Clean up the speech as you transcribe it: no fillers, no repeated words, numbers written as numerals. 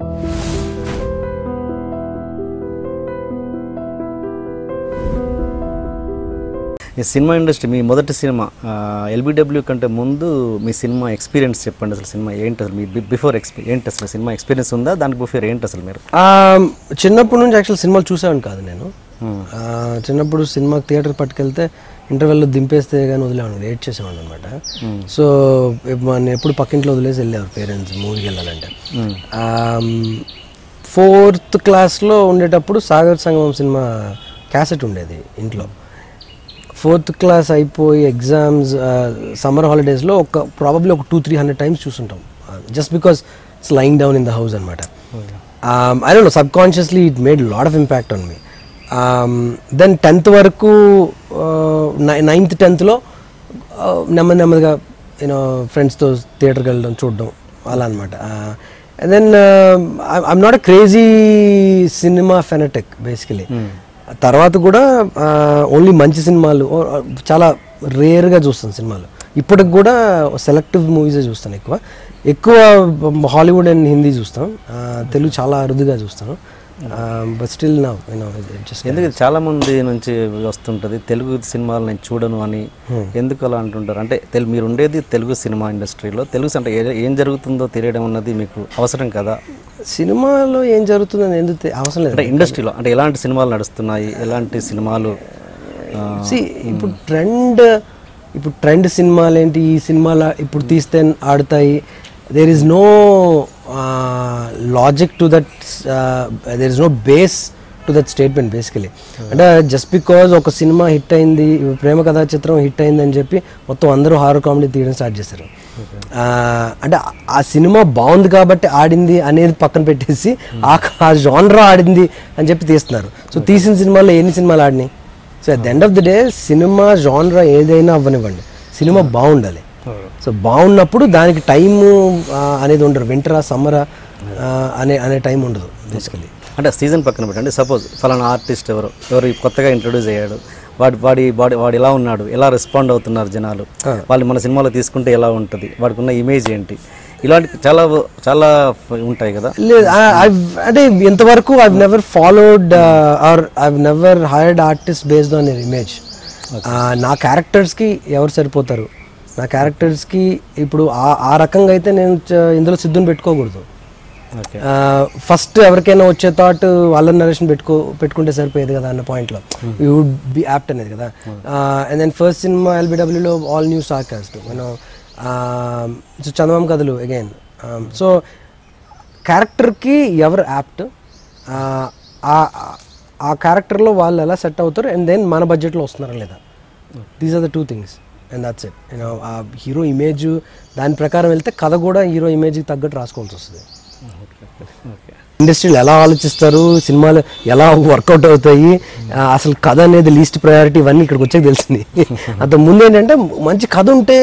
ఈ cinema industry మీ మొదటి cinema LBW కంటే ముందు మీ సినిమా ఎక్స్పీరియన్స్ చెప్పండి. అసలు సినిమా ఏంటి, అసలు మీ బిఫోర్ ఏంటి, అసలు సినిమా ఎక్స్పీరియన్స్ ఉందా, దానికి బిఫోర్ ఏంటి అసలు మీరు? చిన్నప్పటి నుంచి యాక్చువల్ సినిమాలు చూసాను కాదు నేను. చిన్నప్పుడు సినిమాకి థియేటర్ పట్టుకెళ్తే ఇంటర్వెల్లో దింపేస్తే కానీ వదిలేవాడిని, వెయిట్ చేసేవాడిని అనమాట. సో నేను ఎప్పుడు పక్కింట్లో వదిలేసి వెళ్ళేవారు పేరెంట్స్ మూవీకి వెళ్ళాలంటే. 4th క్లాస్లో ఉండేటప్పుడు సాగర్ సంగమం సినిమా క్యాసెట్ ఉండేది ఇంట్లో. 4th క్లాస్ అయిపోయి ఎగ్జామ్స్ సమ్మర్ హాలిడేస్లో ప్రాబబ్లీ ఒక 200-300 టైమ్స్ చూస్తుంటాం, just because it's lying down in the house అనమాట. I don't know, subconsciously it made lot of impact on me. Then 10th వరకు 9th 10thలో నెమ్మదిగా యూనో ఫ్రెండ్స్తో థియేటర్కి వెళ్ళడం చూడడం అలా అనమాట. And then I'm not a crazy సినిమా ఫెనటిక్ బేసికలీ. తర్వాత కూడా ఓన్లీ మంచి సినిమాలు చాలా రేర్గా చూస్తాను సినిమాలు. ఇప్పటికి కూడా సెలెక్టివ్ మూవీసే చూస్తాను. ఎక్కువ హాలీవుడ్ అండ్ హిందీ చూస్తాం, తెలుగు చాలా అరుదుగా చూస్తాను. బట్ స్టిల్ నౌ ఎందుకు చాలా మంది నుంచి వస్తుంటుంది తెలుగు సినిమాలు నేను చూడను అని, ఎందుకు అలా అంటుంటారు? అంటే మీరు ఉండేది తెలుగు సినిమా ఇండస్ట్రీలో, తెలుగు అంటే ఏం జరుగుతుందో తెలియడం అన్నది మీకు అవసరం కదా? సినిమాలో ఏం జరుగుతుందని ఎందుకు అవసరం లేదు. అంటే ఇండస్ట్రీలో అంటే ఎలాంటి సినిమాలు నడుస్తున్నాయి, ఎలాంటి సినిమాలు ఇప్పుడు ట్రెండ్ సినిమాలు ఏంటి, ఈ సినిమాలు ఇప్పుడు తీస్తే ఆడుతాయి. There is no logic to that, there is no base to that statement basically. అంటే జస్ట్ బికాజ్ ఒక సినిమా హిట్ అయింది, ప్రేమ కథా చిత్రం హిట్ అయింది అని చెప్పి మొత్తం అందరూ హారర్ కామెడీ తీయడం స్టార్ట్ చేశారు. అంటే ఆ సినిమా బాగుంది కాబట్టి ఆడింది అనేది పక్కన పెట్టేసి ఆ జానరా ఆడింది అని చెప్పి తీస్తున్నారు. సో తీసిన సినిమాల్లో ఎన్ని సినిమాలు ఆడినాయి? So at the end of the day సినిమా జానరా ఏదైనా అవ్వనివ్వండి, సినిమా బాగుండాలి. సో బాగున్నప్పుడు దానికి టైము అనేది ఉండదు, వింటరా సమ్మరా అనే టైం ఉండదు బేసికలీ. అంటే సీజన్ పక్కన పెట్టండి, సపోజ్ ఫలానా ఆర్టిస్ట్ ఎవరు కొత్తగా ఇంట్రొడ్యూస్ అయ్యాడు, వాడు ఎలా ఉన్నాడు, ఎలా రెస్పాండ్ అవుతున్నారు జనాలు, వాళ్ళు మన సినిమాలో తీసుకుంటే ఎలా ఉంటుంది, వాడికి ఉన్న ఇమేజ్ ఏంటి, ఇలాంటి చాలా చాలా ఉంటాయి కదా. లేదు అంటే ఇంతవరకు I never followed or I never hired artist based on your image. నా క్యారెక్టర్స్కి ఎవరు సరిపోతారు, నా క్యారెక్టర్స్కి ఇప్పుడు ఆ రకంగా అయితే నేను ఇందులో సిద్ధుని పెట్టుకోకూడదు. ఫస్ట్ ఎవరికైనా వచ్చే థాట్ వాళ్ళ నరేషన్ పెట్టుకుంటే సరిపోయేది కదా అన్న పాయింట్లో యూ వుడ్ బి యాప్ట్ అనేది కదా. అండ్ దెన్ ఫస్ట్ సినిమా ఎల్బిడబ్ల్యూలో ఆల్ న్యూ స్టార్ కాస్ట్, మనం చందమామ కథలు అగైన్. సో క్యారెక్టర్కి ఎవరు యాప్ట్, ఆ క్యారెక్టర్లో వాళ్ళు ఎలా సెట్ అవుతారు, అండ్ దెన్ మన బడ్జెట్లో వస్తున్నారా లేదా, these are the 2 things and that's it. You know ఆ హీరో ఇమేజ్ దాని ప్రకారం వెళ్తే కథ కూడా హీరో ఇమేజ్కి తగ్గట్టు రాసుకోవాల్సి వస్తుంది. ఇండస్ట్రీలో ఎలా ఆలోచిస్తారు, సినిమాలు ఎలా వర్కౌట్ అవుతాయి, అసలు కథ అనేది లీస్ట్ ప్రయారిటీ, ఇవన్నీ ఇక్కడికి వచ్చాక తెలిసింది. అంత ముందు ఏంటంటే మంచి కథ ఉంటే